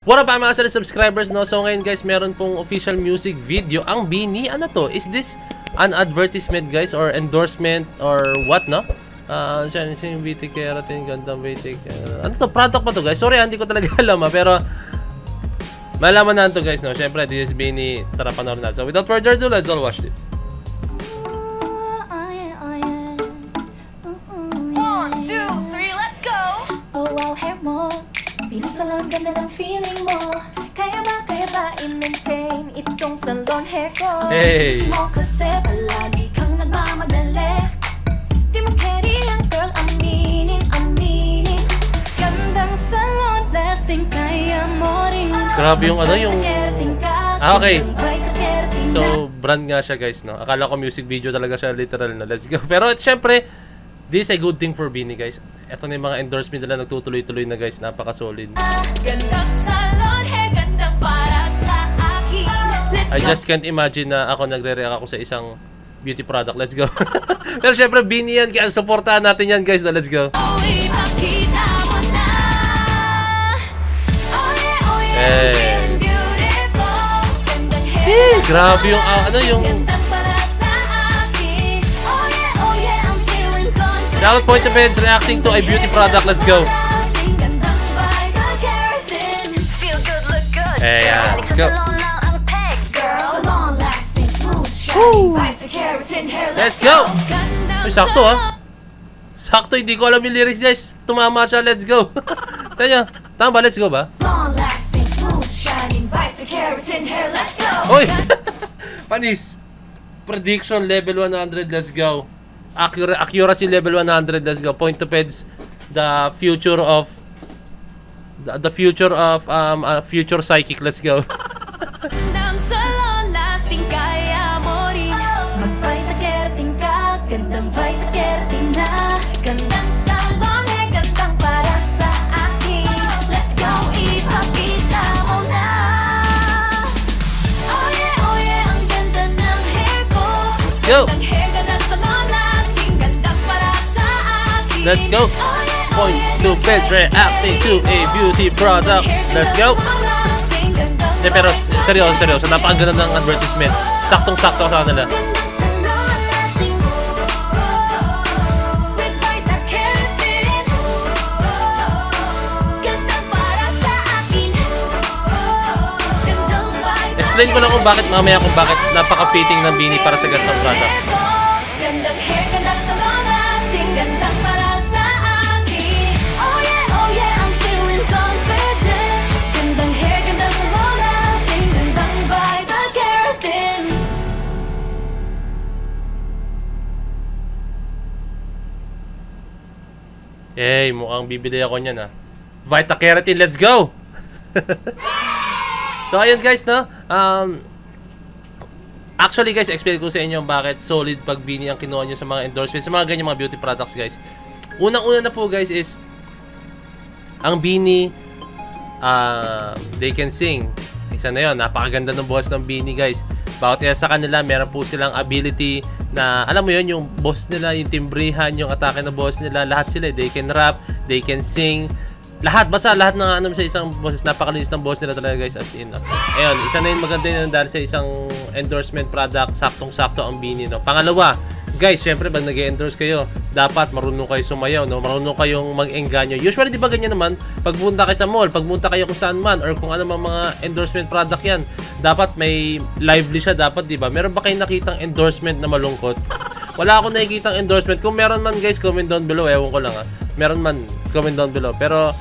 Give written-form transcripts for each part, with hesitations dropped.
What up mga solid subscribers, no? So ngayon guys, meron pong official music video ang BINI. Ano to? Is this an advertisement guys or endorsement or what, no? Siya yung BT Keratin, gandang BT ano to? Product pa to guys? Sorry, hindi ko talaga alam pero malaman na to guys, no? Syempre, this is BINI. Tara, panoorin natin. So without further ado, let's all watch it. Salon, ganda ng feeling mo. Kaya ba i-maintain itong salon hair ko? Hey! Gusto mo kasi palagi kang nagmamadali. Di mo carry ang girl, aminin. Gandang salon, lasting kaya mo rin. Grabe yung ano yung... okay. So, brand nga siya guys, no? Akala ko music video talaga siya, literal na. Let's go. Pero syempre, this is a good thing for BINI guys. Ito na yung mga endorsement nila, nagtutuloy-tuloy na guys. Napaka-solid. Gandang salon, hair, gandang para sa akin. I just can't imagine na ako nagre-react ako sa isang beauty product. Let's go. Pero syempre BINI yan, kaya supportahan natin yan guys. Let's go. Hey. Hey, grabe yung ano yung Shout out Point of Heads reacting to a beauty product. Let's go. Hey, let's go. Woo. Let's go. Uy, sakto sakto, hindi ko alam yung lyrics guys. Tumama siya, let's go. Tanya, tama ba? Let's go ba? Uy! Panis. Prediction level 100, let's go. Accuracy level 100, let's go. Point of Heads, the future of future psychic, let's go. Go. Let's go. Point to Heads reacting to a beauty product. Let's go. Pero seryoso, napakaganda ng advertisement. Saktong-sakto sa kanila. Explain ko lang kung bakit mamaya napaka-fitting ng BINI para sa ganitong product. Gandang hair, gandang salon, lasting, gandang para sa akin. Oh yeah, I'm feeling confident. Gandang hair, gandang salon, lasting, gandang by the keratin. Hey, mukhang bibili ako niyan Vita Keratin, let's go! So ayun guys, no? Actually guys, explain ko sa inyo bakit solid pag BINI ang kinuha nyo sa mga endorsements, sa mga ganyan mga beauty products guys. Unang-una na po guys is ang BINI, they can sing. Isa na yun, napakaganda ng boss ng BINI guys. Bawat isa sa kanila, meron po silang ability na, alam mo yun, yung boss nila, yung timbrihan, yung atake ng boss nila, lahat sila, they can rap, they can sing. Lahat, basta lahat ng ano sa isang boses, napakalinis ng boss nila talaga guys, as in. Ayun, isa na yung maganda yun dahil sa isang endorsement product, saktong-sakto ang BINI, no? Pangalawa, guys, syempre pag nag-endorse kayo, dapat marunong kayo sumayaw, no? Marunong kayong mag-engganyo. Usually, di ba ganyan naman, pagpunta kayo sa mall, pagpunta kayo kung saan man, or kung ano mga endorsement product yan, dapat may lively siya, dapat, di ba? Meron ba kayong nakitang endorsement na malungkot? Wala akong nakikitang endorsement. Kung meron man guys, comment down below. Ewan ko lang meron man, comment down below. Pero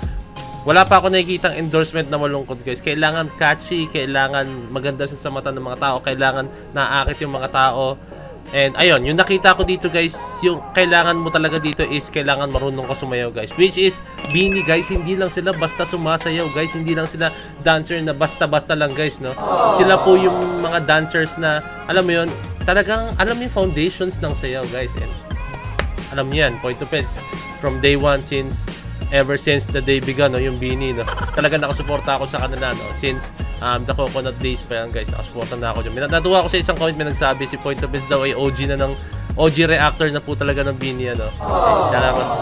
wala pa ako nakikitang endorsement na malungkot guys. Kailangan catchy, kailangan maganda siya sa mata ng mga tao, kailangan naakit yung mga tao. And ayun, yung nakita ko dito guys, yung kailangan mo talaga dito is kailangan marunong ka sumayaw guys. Which is BINI guys, hindi lang sila basta sumasayaw guys. Hindi lang sila dancer na basta-basta lang guys, no? Sila po yung mga dancers na, alam mo yun, talagang alam yung foundations ng sayaw guys. And alam niyo yan, Point of Heads from day one since ever since the day began, no, yung Bini, no. Talaga nakasuporta ako sa kanila, no, since the Coconut Days pa yan, guys. Nakasuporta na ako dyan. Natuwa ako sa isang comment, may nagsabi si Point of Biz daw ay OG na ng OG reactor na po talaga ng Bini, ano.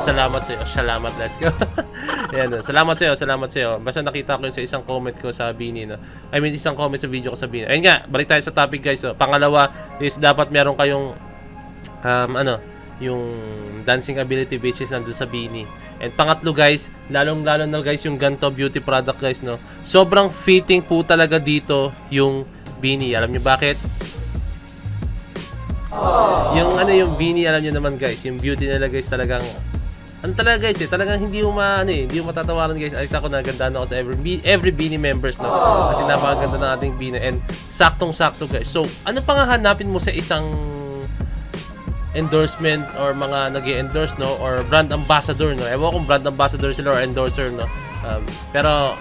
Salamat sa iyo. Salamat, let's go. Ayan, no. Salamat sa iyo. Basta nakita ko yun sa isang comment ko sa Bini, no. I mean, isang comment sa video ko sa Bini. Ayun nga, balik tayo sa topic, guys, no. Pangalawa is dapat meron kayong yung dancing ability which is nandun sa Bini. And pangatlo, guys, lalong-lalo na, guys, yung ganito beauty product, guys, no. Sobrang fitting po talaga dito yung Bini. Alam nyo bakit? Yung Bini, alam nyo naman, guys, yung beauty nila, guys, talagang talaga, guys, talagang hindi mo matatawaran, guys. Ay, ako nagandaan ako sa every Bini members, no. Kasi napakaganda ng ating Bini and saktong-sakto, guys. So, ano pang hanapin mo sa isang endorsement or mga nag-i-endorse, no, or brand ambassador, no. Ewan kung brand ambassador sila or endorser, no. Pero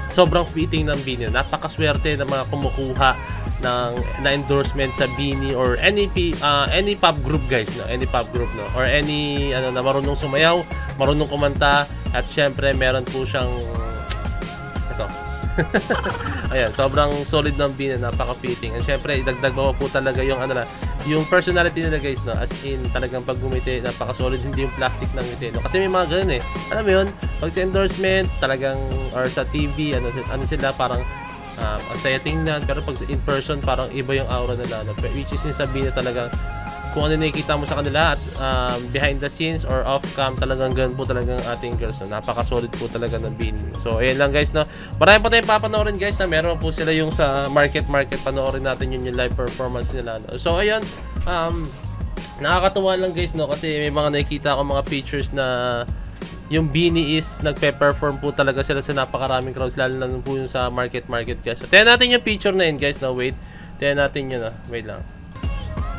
sobrang fitting ng Bini. Napakaswerte ng mga kumukuha na endorsement sa Bini or any pop group, guys, no. Any pop group, no, or any na marunong sumayaw, marunong kumanta, at syempre meron po siyang ito. Ayan, sobrang solid ng Bini, napaka-fitting. And syempre, idagdag mo po talaga yung yung personality nila, guys, no. As in, talagang pag gumiti, napaka-solid, hindi yung plastic ng ngiti, no. Kasi may mga ganun eh. Alam mo yun, pag sa endorsement, talagang, or sa TV, ano sila, parang ang saya tingnan, pero pag in person, parang iba yung aura nila, no. Which is yung sabihin na talagang kung ano nakikita mo sa kanila at behind the scenes or off cam, talagang ganun po talagang ating girls, no. Napaka-solid po talaga ng Bini. So, ayan lang, guys, no. Marami pa tayong papanoorin, guys, na meron po sila yung sa market, panoorin natin yung live performance nila, no. So, ayan, nakakatuwa lang, guys, no, kasi may mga nakikita ako mga pictures na yung Bini is nagpe-perform po talaga sila sa napakaraming crowds, lalo na po yung sa market, guys. So, tingnan natin yung picture na yun, guys, no. Wait, tingnan natin yun, no. Wait lang.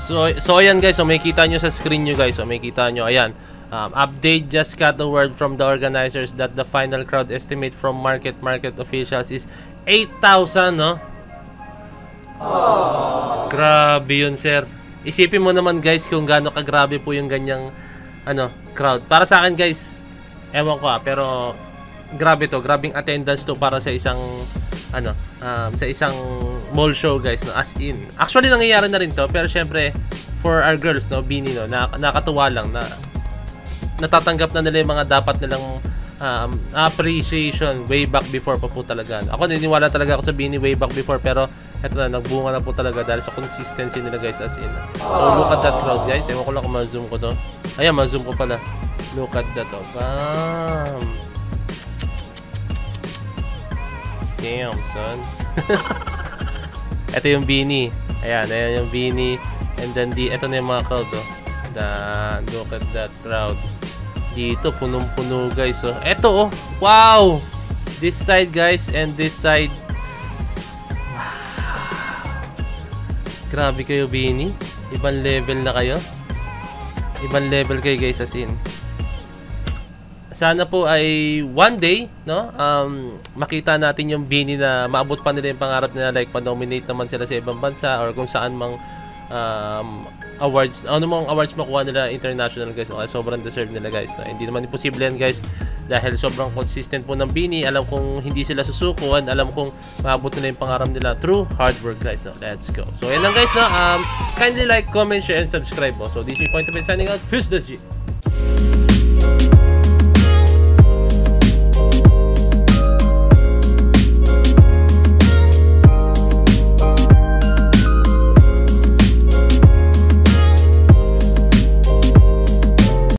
So ayan, guys, so may kita nyo sa screen nyo, guys, so may kita nyo, ayan, update just got the word from the organizers that the final crowd estimate from market officials is 8,000, no? Grabe yun, sir. Isipin mo naman, guys, kung gaano kagrabe po yung ganyang crowd. Para sa akin, guys, ewan ko pero grabe to, grabing attendance to para sa isang sa isang mall show, guys, no. As in, actually nangyayari na rin to, pero syempre for our girls, no, Bini, no, nakatuwa lang na natatanggap na nila yung mga dapat nilang appreciation way back before pa po talaga. Ako naniniwala talaga ako sa Bini way back before, pero eto na, nagbunga na po talaga dahil sa consistency nila, guys, as in. So look at that crowd, guys. Ewan ko lang kung ma-zoom ko to. Ayan, ma-zoom ko pala. Look at that, oh. Bam! Damn, son. Ito yung Bini. Ayan yung Bini. And then ito na yung mga crowd, oh. Look at that crowd. Dito, punong-puno, guys, oh. Ito, oh. Wow! This side, guys, and this side. Wow. Grabe kayo, Bini. Ibang level na kayo. Ibang level kayo, guys, as in. Sana po ay one day, no, makita natin yung Bini na maabot pa nila yung pangarap nila, like pa-nominate naman sila sa ibang bansa or kung saan mang awards, mong awards makuha nila international, guys. Okay, sobrang deserve nila, guys, no? Hindi naman imposible yan, guys, dahil sobrang consistent po ng Bini. Alam kong hindi sila susukuan, alam kong maabot nila yung pangarap nila through hard work, guys, no? Let's go. So, yan lang, guys, no. Kindly like, comment, share, and subscribe, no? So, this is Point of View signing out. Peace, that's G.